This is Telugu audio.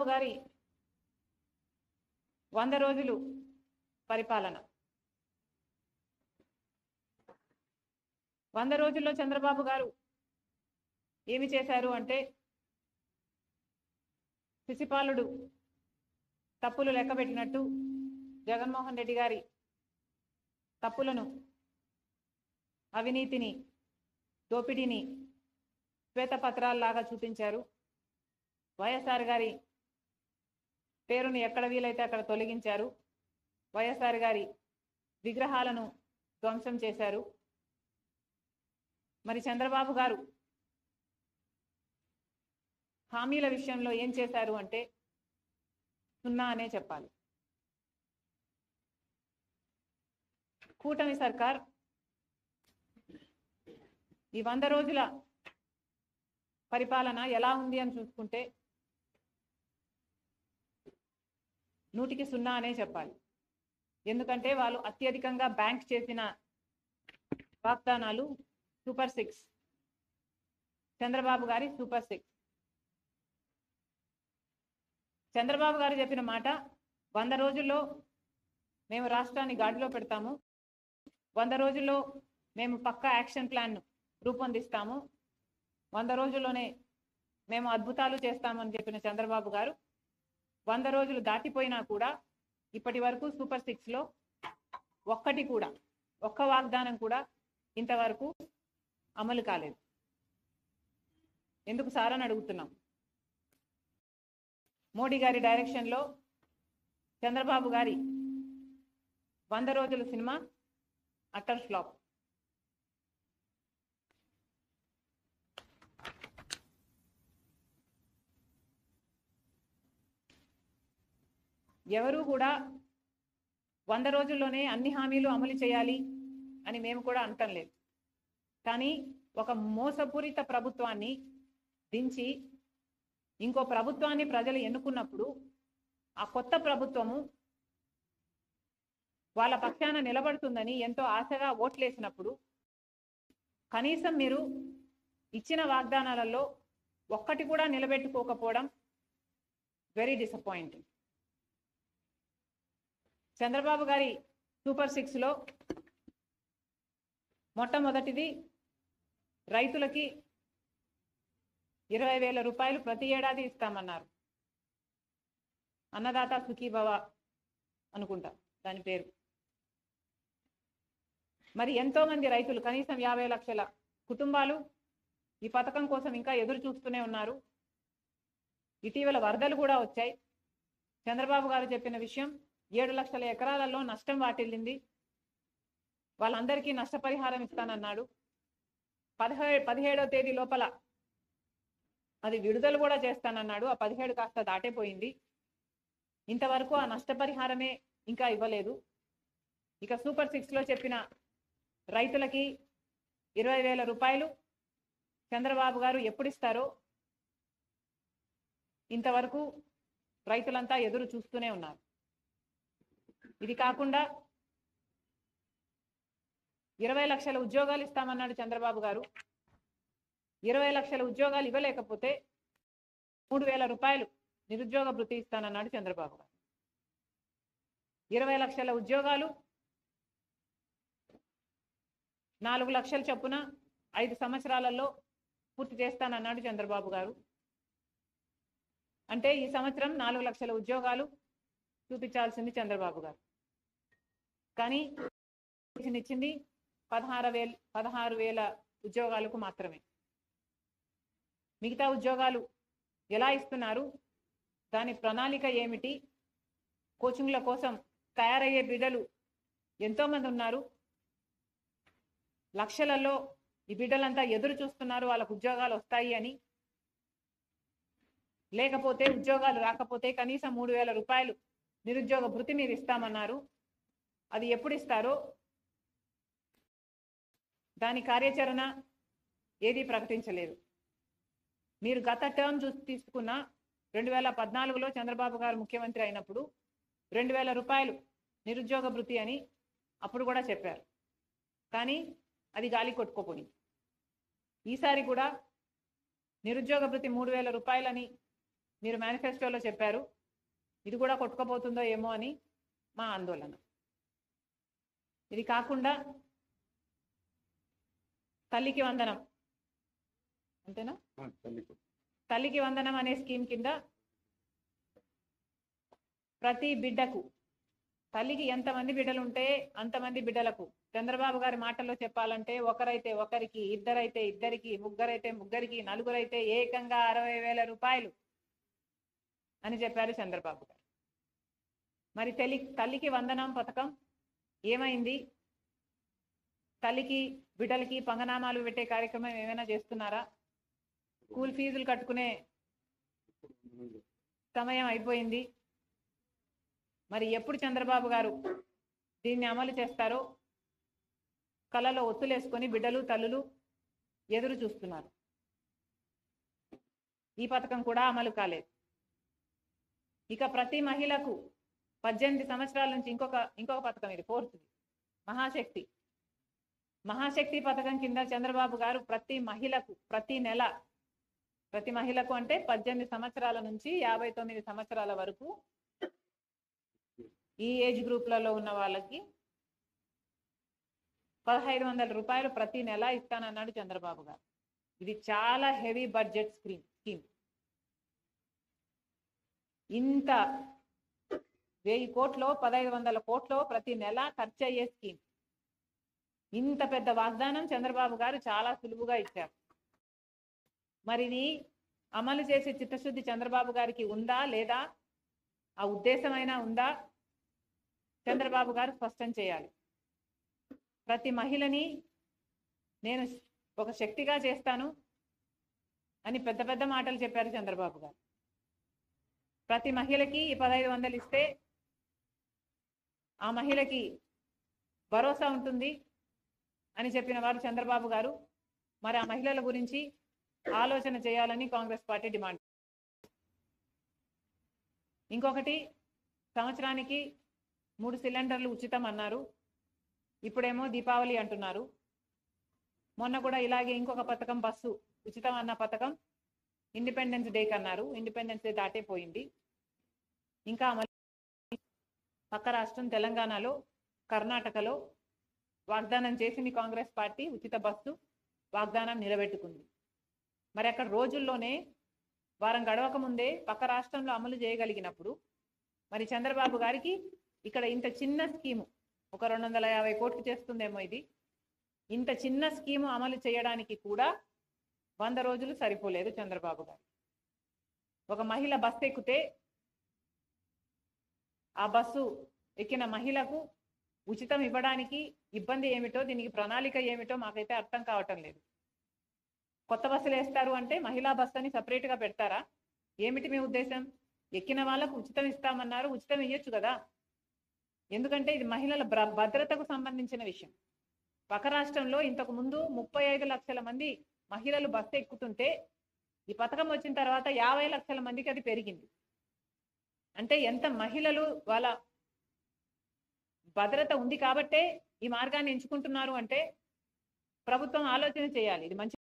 చంద్రబాబు గారి 100 రోజులు పరిపాలన. 100 రోజుల్లో చంద్రబాబు గారు ఏమి చేశారు అంటే, శిశుపాలుడు తప్పులు లెక్కబెట్టినట్టు జగన్మోహన్ రెడ్డి గారి తప్పులను, అవినీతిని, దోపిడీని శ్వేతపత్రాల్లాగా చూపించారు. వైఎస్ఆర్ గారి పేరును ఎక్కడ వీలైతే అక్కడ తొలగించారు. వైఎస్ఆర్ గారి విగ్రహాలను ధ్వంసం చేశారు. మరి చంద్రబాబు గారు హామీల విషయంలో ఏం చేశారు అంటే సున్నా అనే చెప్పాలి. కూటమి సర్కార్ ఈ 100 రోజుల పరిపాలన ఎలా ఉంది అని చూసుకుంటే 100కి 0 అనే చెప్పాలి. ఎందుకంటే వాళ్ళు అత్యధికంగా బ్యాంక్ చేసిన వాగ్దానాలు సూపర్ 6, చంద్రబాబు గారి సూపర్ 6. చంద్రబాబు గారు చెప్పిన మాట, 100 రోజుల్లో మేము రాష్ట్రాన్ని గాడిలో పెడతాము, 100 రోజుల్లో మేము పక్కా యాక్షన్ ప్లాన్ రూపొందిస్తాము, 100 రోజుల్లోనే మేము అద్భుతాలు చేస్తామని చెప్పిన చంద్రబాబు గారు 100 రోజులు దాటిపోయినా కూడా ఇప్పటి వరకు సూపర్ 6లో ఒక్క వాగ్దానం కూడా ఇంతవరకు అమలు కాలేదు. ఎందుకు సార్ అని అడుగుతున్నాం. మోడీ గారి డైరెక్షన్లో చంద్రబాబు గారి 100 రోజుల సినిమా అట్టర్ ఫ్లాప్. ఎవరు కూడా 100 రోజుల్లోనే అన్ని హామీలు అమలు చేయాలి అని మేము కూడా అంటం లేదు. కానీ ఒక మోసపూరిత ప్రభుత్వాన్ని దించి ఇంకో ప్రభుత్వాన్ని ప్రజలు ఎన్నుకున్నప్పుడు ఆ కొత్త ప్రభుత్వము వాళ్ళ పక్షాన నిలబడుతుందని ఎంతో ఆశగా ఓట్లేసినప్పుడు కనీసం మీరు ఇచ్చిన వాగ్దానాలలో ఒక్కటి కూడా నిలబెట్టుకోకపోవడం వెరీ డిసప్పాయింటింగ్. చంద్రబాబు గారి సూపర్ 6లో మొట్టమొదటిది రైతులకి 20,000 రూపాయలు ప్రతి ఏడాది ఇస్తామన్నారు. అన్నదాత సుఖీభవ అనుకుంటా దాని పేరు. మరి ఎంతో మంది రైతులు, కనీసం 50 లక్షల కుటుంబాలు ఈ పథకం కోసం ఇంకా ఎదురు చూస్తూనే ఉన్నారు. ఇటీవల వరదలు కూడా వచ్చాయి. చంద్రబాబు గారు చెప్పిన విషయం, 7 లక్షల ఎకరాలలో నష్టం వాటిల్లింది, వాళ్ళందరికీ నష్టపరిహారం ఇస్తానన్నాడు. 17వ తేదీ లోపల అది విడుదల కూడా చేస్తానన్నాడు. ఆ 17 కాస్త దాటిపోయింది. ఇంతవరకు ఆ నష్టపరిహారమే ఇంకా ఇవ్వలేదు. ఇక సూపర్ 6లో చెప్పిన రైతులకి 20,000 రూపాయలు చంద్రబాబు గారు ఎప్పుడు ఇస్తారో ఇంతవరకు రైతులంతా ఎదురు చూస్తూనే ఉన్నారు. ఇది కాకుండా 20 లక్షల ఉద్యోగాలు ఇస్తామన్నాడు చంద్రబాబు గారు. 20 లక్షల ఉద్యోగాలు ఇవ్వలేకపోతే 3,000 రూపాయలు నిరుద్యోగ భృతి ఇస్తానన్నాడు చంద్రబాబు గారు. 20 లక్షల ఉద్యోగాలు 4 లక్షల చొప్పున 5 సంవత్సరాలలో పూర్తి చేస్తానన్నాడు చంద్రబాబు గారు. అంటే ఈ సంవత్సరం 4 లక్షల ఉద్యోగాలు చూపించాల్సింది చంద్రబాబు గారు. కానీ ఇచ్చింది 16,000 ఉద్యోగాలకు మాత్రమే. మిగతా ఉద్యోగాలు ఎలా ఇస్తున్నారు, దాని ప్రణాళిక ఏమిటి, కోచింగ్ల కోసం తయారయ్యే బిడ్డలు ఎంతోమంది ఉన్నారు, లక్షలలో ఈ బిడ్డలంతా ఎదురు చూస్తున్నారు వాళ్ళకు ఉద్యోగాలు వస్తాయి అని. లేకపోతే ఉద్యోగాలు రాకపోతే కనీసం 3,000 రూపాయలు నిరుద్యోగ భృతి మీరు ఇస్తామన్నారు. అది ఎప్పుడు ఇస్తారో దాని కార్యాచరణ ఏది ప్రకటించలేదు. మీరు గత టర్మ్ తీసుకున్న 2014లో చంద్రబాబు గారు ముఖ్యమంత్రి అయినప్పుడు 2,000 రూపాయలు నిరుద్యోగ భృతి అని అప్పుడు కూడా చెప్పారు. కానీ అది గాలి కొట్టుకోపోయింది. ఈసారి కూడా నిరుద్యోగ భృతి 3,000 రూపాయలని మీరు మేనిఫెస్టోలో చెప్పారు. ఇది కూడా కొట్టుకుపోతుందో ఏమో అని మా ఆందోళన. ఇది కాకుండా తల్లికి వందనం అంతేనా? తల్లికి వందనం అనే స్కీమ్ కింద ప్రతి బిడ్డకు, తల్లికి ఎంతమంది బిడ్డలు ఉంటే అంతమంది బిడ్డలకు, చంద్రబాబు గారి మాటల్లో చెప్పాలంటే ఒకరైతే ఒకరికి, ఇద్దరైతే ఇద్దరికి, ముగ్గురైతే ముగ్గురికి, నలుగురైతే ఏకంగా 60,000 రూపాయలు అని చెప్పారు చంద్రబాబు గారు. మరి తల్లికి వందనం పథకం ఏమైంది? తల్లికి బిడ్డలకి పంగనామాలు పెట్టే కార్యక్రమం ఏమైనా చేస్తున్నారా? స్కూల్ ఫీజులు కట్టుకునే సమయం అయిపోయింది. మరి ఎప్పుడు చంద్రబాబు గారు దీన్ని అమలు చేస్తారో కళ్ళలో ఒత్తులేసుకొని బిడ్డలు తల్లులు ఎదురు చూస్తున్నారు. ఈ పథకం కూడా అమలు కాలేదు. ఇక ప్రతి మహిళకు 18 సంవత్సరాల నుంచి ఇంకొక పథకం, ఇది 4th మహాశక్తి పథకం కింద చంద్రబాబు గారు ప్రతి మహిళకు ప్రతి నెల, ప్రతి మహిళకు అంటే 18 సంవత్సరాల నుంచి 59 సంవత్సరాల వరకు ఈ ఏజ్ గ్రూప్లలో ఉన్న వాళ్ళకి 1,500 రూపాయలు ప్రతి నెల ఇస్తానన్నాడు చంద్రబాబు గారు. ఇది చాలా హెవీ బడ్జెట్ స్కీమ్. ఇంత 1000 కోట్లు 1,500 కోట్లు ప్రతి నెల ఖర్చు అయ్యే స్కీమ్. ఇంత పెద్ద వాగ్దానం చంద్రబాబు గారు చాలా సులువుగా ఇచ్చారు. మరి ఇది అమలు చేసే చిత్తశుద్ధి చంద్రబాబు గారికి ఉందా లేదా, ఆ ఉద్దేశమైనా ఉందా, చంద్రబాబు గారు స్పష్టం చేయాలి. ప్రతి మహిళని నేను ఒక శక్తిగా చేస్తాను అని పెద్ద పెద్ద మాటలు చెప్పారు చంద్రబాబు గారు. ప్రతి మహిళకి 1,500 ఇస్తే ఆ మహిళకి భరోసా ఉంటుంది అని చెప్పిన వారు చంద్రబాబు గారు. మరి ఆ మహిళల గురించి ఆలోచన చేయాలని కాంగ్రెస్ పార్టీ డిమాండ్. ఇంకొకటి, సంవత్సరానికి 3 సిలిండర్లు ఉచితం అన్నారు. ఇప్పుడేమో దీపావళి అంటున్నారు. మొన్న కూడా ఇలాగే ఇంకొక పథకం, బస్సు ఉచితం అన్న పథకం ఇండిపెండెన్స్ డేకి అన్నారు. ఇండిపెండెన్స్ డే దాటే పోయింది. ఇంకా పక్క రాష్ట్రం తెలంగాణలో, కర్ణాటకలో వాగ్దానం చేసింది కాంగ్రెస్ పార్టీ, ఉచిత బస్సు వాగ్దానం నిలబెట్టుకుంది. మరి అక్కడ రోజుల్లోనే వారం గడవక ముందే పక్క రాష్ట్రంలో అమలు చేయగలిగినప్పుడు మరి చంద్రబాబు గారికి ఇక్కడ ఇంత చిన్న స్కీము, ఒక 250 కోట్లు చేస్తుందేమో ఇది, ఇంత చిన్న స్కీము అమలు చేయడానికి కూడా 100 రోజులు సరిపోలేదు చంద్రబాబు గారు. ఒక మహిళ బస్సు ఎక్కితే ఆ బస్సు ఎక్కిన మహిళకు ఉచితం ఇవ్వడానికి ఇబ్బంది ఏమిటో, దీనికి ప్రణాళిక ఏమిటో మాకైతే అర్థం కావటం లేదు. కొత్త బస్సులు వేస్తారు అంటే మహిళా బస్సు అని సపరేట్గా పెడతారా? ఏమిటి మీ ఉద్దేశం? ఎక్కిన వాళ్ళకు ఉచితం ఇస్తామన్నారు, ఉచితం ఇవ్వచ్చు కదా. ఎందుకంటే ఇది మహిళల భద్రతకు సంబంధించిన విషయం. పక్క రాష్ట్రంలో ఇంతకు ముందు 35 లక్షల మంది మహిళలు బస్సు ఎక్కుతుంటే ఈ పథకం వచ్చిన తర్వాత 50 లక్షల మందికి అది పెరిగింది. అంటే ఎంత మహిళలు వాళ్ళ భద్రత ఉంది కాబట్టే ఈ మార్గాన్ని ఎంచుకుంటున్నారు అంటే ప్రభుత్వం ఆలోచన చేయాలి. ఇది మంచి